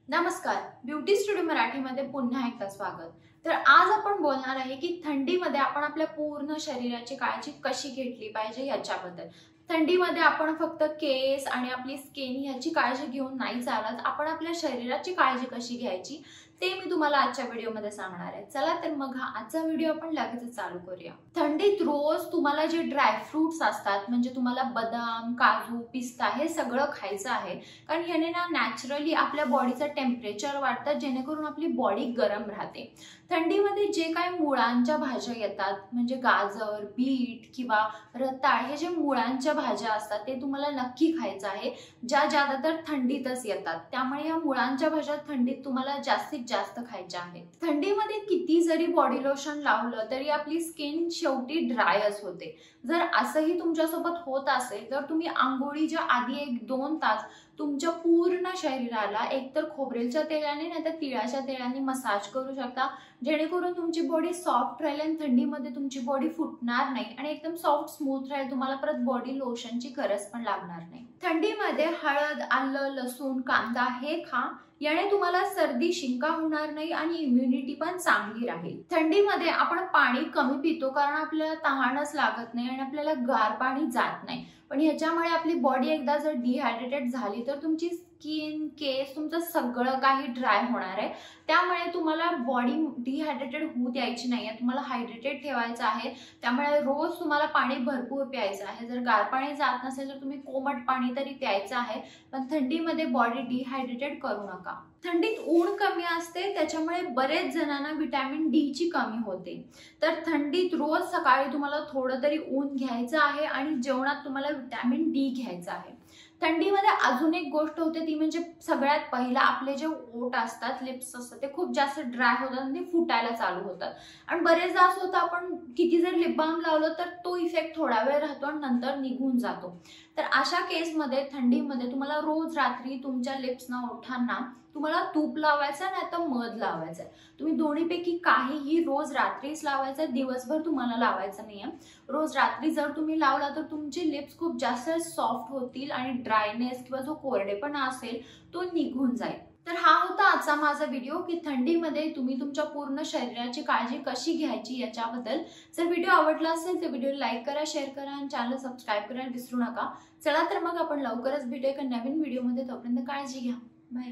नमस्कार, beauty studio मराठीमध्ये पुन्हा एकदा स्वागत। तर आज आपण बोलणार आहे की थंडीमध्ये आपण आपल्या पूर्ण शरीराची काळजी कशी घेतली पाहिजे याच्याबद्दल। थंडीमध्ये आपण फक्त केस आणि आपली स्किन याची काळजी घेऊन नाही चालत, आपण आपल्या शरीराची काळजी कशी घ्यायची ते मी तुम्हाला आजच्या व्हिडिओमध्ये सांगणार आहे। चला तर मग हा आजचा व्हिडिओ आपण लगेच चालू करूया। थंडीत रोज तुम्हाला जे ड्राय फ्रुट्स असतात म्हणजे तुम्हाला बदाम, काजू, पिस्ता हे सगळं खायचं आहे, कारण याने ना नॅचरली आपल्या बॉडीचं टेम्परेचर वाढतं, जेणेकरून आपली बॉडी गरम राहते। थंडीमध्ये जे काही मुळांच्या भाज्या येतात म्हणजे गाजर, बीट किंवा रताळ हे जे मुळांच्या भाज्या असतात ते तुम्हाला नक्की खायचं आहे, ज्या ज्यादातर थंडीतच येतात। त्यामुळे ह्या मुळांच्या भाज्या थंडीत तुम्हाला जास्तीत जास्त खायच्या आहेत। थंडीमध्ये किती जरी बॉडी लोशन लावलं तरी आपली स्किन शेवटी ड्रायच होते। जर असंही तुमच्यासोबत होत असेल तर तुम्ही आंघोळीच्या आधी 1-2 तास तुमच्या पूर्ण शरीराला एकतर खोबरेलच्या तेलाने नाहीतर तिळाच्या तेलाने मसाज करू शकता, जेणेकरून तुमची बॉडी सॉफ्ट राहील आणि थंडीमध्ये तुमची बॉडी फुटणार नाही आणि एकदम सॉफ्ट स्मूथ राहील। तुम्हाला परत बॉडी लोशनची गरज पण लागणार नाही। थंडीमध्ये हळद, आलं, लसूण, कांदा हे खा, याने तुम्हाला सर्दी, शिंका होणार नाही आणि इम्युनिटी पण चांगली राहील। थंडीमध्ये आपण पाणी कमी पितो कारण आपल्याला तहानच लागत नाही आणि आपल्याला गार पाणी जात नाही, पण ह्याच्यामुळे आपली बॉडी एकदा जर डिहायड्रेटेड झाली तर तुमची स्किन, केस, तुमचं सगळं काही ड्राय होणार आहे। त्यामुळे तुम्हाला बॉडी डिहायड्रेटेड होऊ द्यायची नाही आहे, तुम्हाला हायड्रेटेड ठेवायचं आहे। त्यामुळे रोज तुम्हाला पाणी भरपूर प्यायचं आहे। जर गार पाणी जात नसेल तर तुम्ही कोमट पाणी तरी प्यायचं आहे, पण थंडीमध्ये बॉडी डिहायड्रेटेड करू नका। थंडीत ऊन कमी असते, त्याच्यामुळे बरेच जणांना विटॅमिन डी ची कमी होते। तर थंडीत रोज सकाळी तुम्हाला थोडं तरी ऊन घ्यायचं आहे आणि जेवणात तुम्हाला विटॅमिन डी घ्यायचं आहे। थंडीमध्ये अजून एक गोष्ट होते ती म्हणजे सगळ्यात पहिला आपले जे ओठ असतात, लिप्स असतात ते खूप जास्त ड्राय होतात आणि ते फुटायला चालू होतात। आणि बरेचदा असं होतं आपण किती जर लिप बाम लावलं तर तो इफेक्ट थोडा वेळ राहतो आणि नंतर निघून जातो। तर अशा केसमध्ये थंडीमध्ये तुम्हाला रोज रात्री तुमच्या लिप्सना, ओठांना तुम्हाला तूप लावायचं नाही तर मध लावायचं। तुम्ही दोन्हीपैकी काहीही रोज रात्रीच लावायचं, दिवसभर तुम्हाला लावायचं नाहीये। रोज रात्री जर तुम्ही लावला तर तुमचे लिप्स खूप जास्त सॉफ्ट होतील आणि ड्रायनेस किंवा जो कोरडेपणा असेल तो निघून जाईल। तर हा होता आजचा माझा व्हिडिओ की थंडीमध्ये तुम्ही तुमच्या पूर्ण शरीराची काळजी कशी घ्यायची याच्याबद्दल। जर व्हिडिओ आवडला असेल तर व्हिडिओ लाईक करा, शेअर करा आणि चॅनल सबस्क्राईब करायला विसरू नका। चला तर मग आपण लवकरच भेटूया एका नवीन व्हिडिओमध्ये, तोपर्यंत काळजी घ्या। बाय।